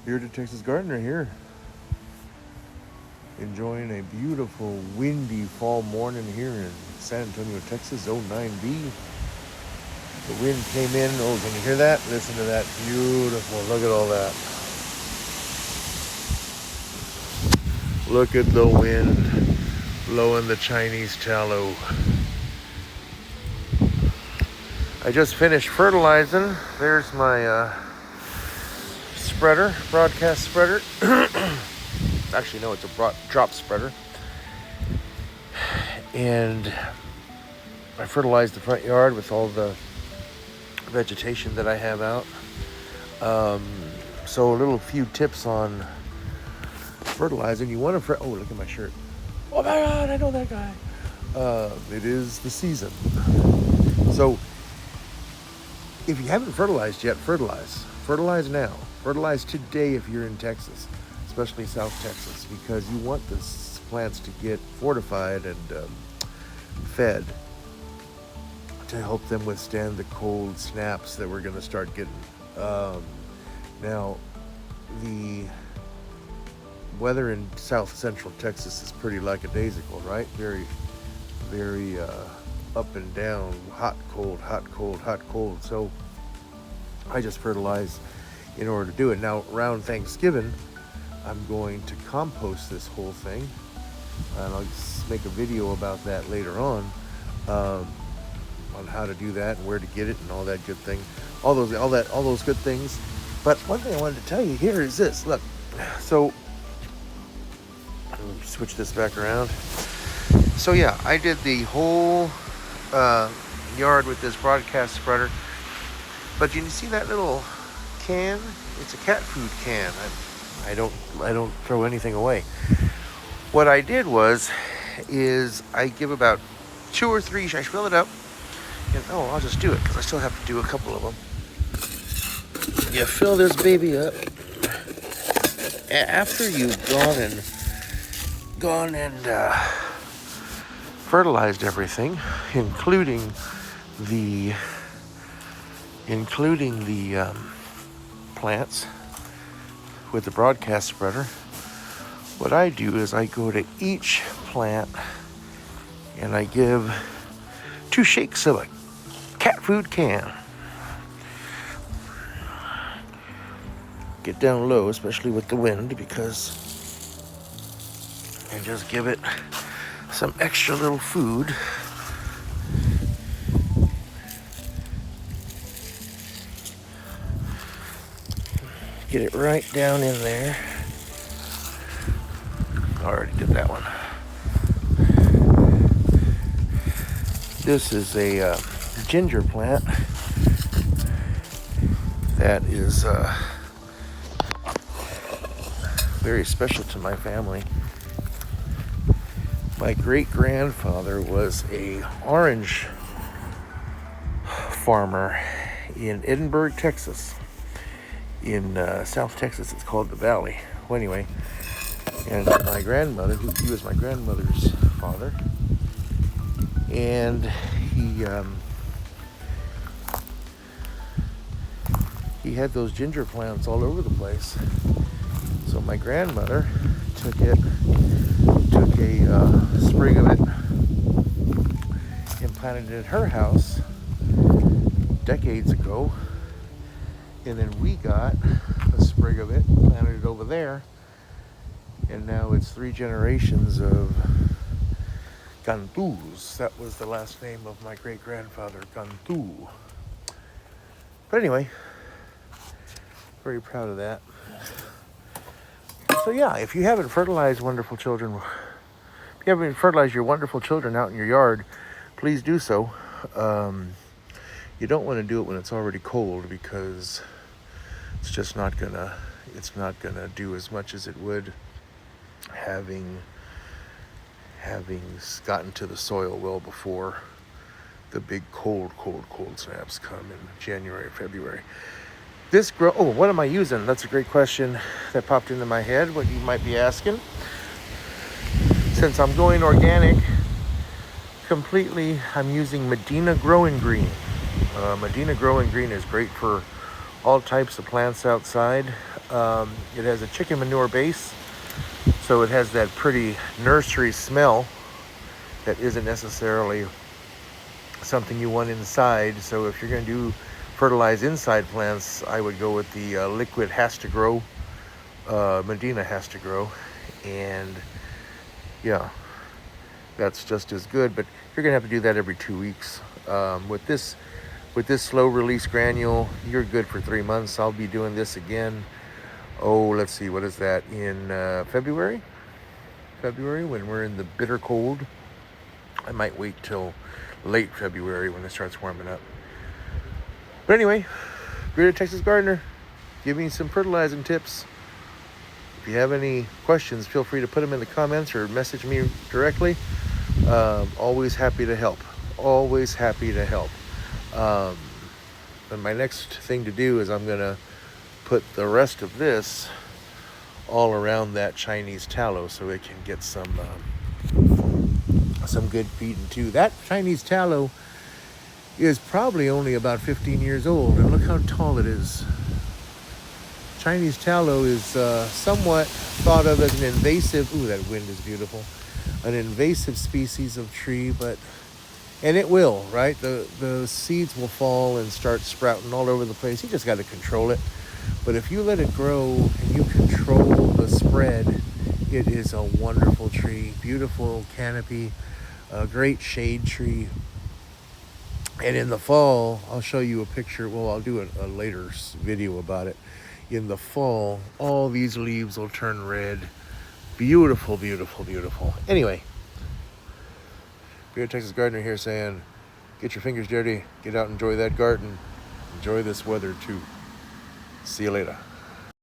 Bearded Texas Gardener here, enjoying a beautiful windy fall morning here in San Antonio, Texas, Zone 9B. The wind came in. Oh, can you hear that? Listen to that. Beautiful. Look at all that. Look at the wind blowing the Chinese tallow. I just finished fertilizing. There's my spreader, broadcast spreader. Actually, no, it's a drop spreader. And I fertilized the front yard with all the vegetation that I have out. So a little few tips on fertilizing. You want to, oh, look at my shirt. Oh my God, I know that guy. It is the season. So if you haven't fertilized yet, fertilize. Fertilize now. Fertilize today if you're in Texas, especially South Texas, because you want the plants to get fortified and fed to help them withstand the cold snaps that we're going to start getting. Now, the weather in South Central Texas is pretty lackadaisical, right? Very, very up and down, hot, cold, hot, cold, hot, cold. So I just fertilize in order to do it. Now, around Thanksgiving, I'm going to compost this whole thing, and I'll make a video about that later on how to do that and where to get it and all that good thing, all those good things. But one thing I wanted to tell you here is this. Look, so let me switch this back around. So yeah, I did the whole yard with this broadcast spreader. But you see that little can? It's a cat food can. I don't throw anything away. What I did is I give about 2 or 3. I fill it up, and I'll just do it because I still have to do a couple of them. You fill this baby up after you've gone and fertilized everything, including the plants with the broadcast spreader. What I do is I go to each plant and I give 2 shakes of a cat food can. Get down low, especially with the wind, and just give it some extra little food. Get it right down in there. I already did that one. This is a ginger plant that is very special to my family. My great-grandfather was an orange farmer in Edinburgh, Texas. In South Texas, it's called the Valley. Well, anyway, and my grandmother, he was my grandmother's father, and he had those ginger plants all over the place. So my grandmother took a sprig of it and planted it at her house decades ago. And then we got a sprig of it, planted it over there, and now it's 3 generations of Gantus. That was the last name of my great-grandfather, Gantu. But anyway, very proud of that. So yeah, if you haven't fertilized your wonderful children out in your yard, please do so. You don't want to do it when it's already cold, because it's just not gonna do as much as it would having gotten to the soil well before the big cold snaps come in January, February. What am I using? That's a great question that popped into my head, what you might be asking. Since I'm going organic completely, I'm using Medina Growing Green. Medina Growing Green is great for all types of plants outside. It has a chicken manure base, so it has that pretty nursery smell that isn't necessarily something you want inside. So if you're going to do fertilize inside plants, I would go with the liquid has to grow, Medina has to grow, and yeah, that's just as good. But you're going to have to do that every 2 weeks. With this slow release granule, you're good for 3 months. I'll be doing this again. Oh, let's see, what is that, in February when we're in the bitter cold. I might wait till late February when it starts warming up. But anyway, Greater Texas Gardener, give me some fertilizing tips. If you have any questions, feel free to put them in the comments or message me directly. Always happy to help. Always happy to help. And my next thing to do is I'm going to put the rest of this all around that Chinese tallow so it can get some good feeding too. That Chinese tallow is probably only about 15 years old, and look how tall it is. Chinese tallow is somewhat thought of as an invasive, ooh, that wind is beautiful, an invasive species of tree, and it will, right? The seeds will fall and start sprouting all over the place. You just got to control it. But if you let it grow and you control the spread, it is a wonderful tree, beautiful canopy, a great shade tree. And in the fall, I'll show you a picture. Well, I'll do a later video about it. In the fall, all these leaves will turn red. Beautiful, beautiful, beautiful. Anyway, Greater Texas Gardener here saying, get your fingers dirty, get out and enjoy that garden. Enjoy this weather too. See you later.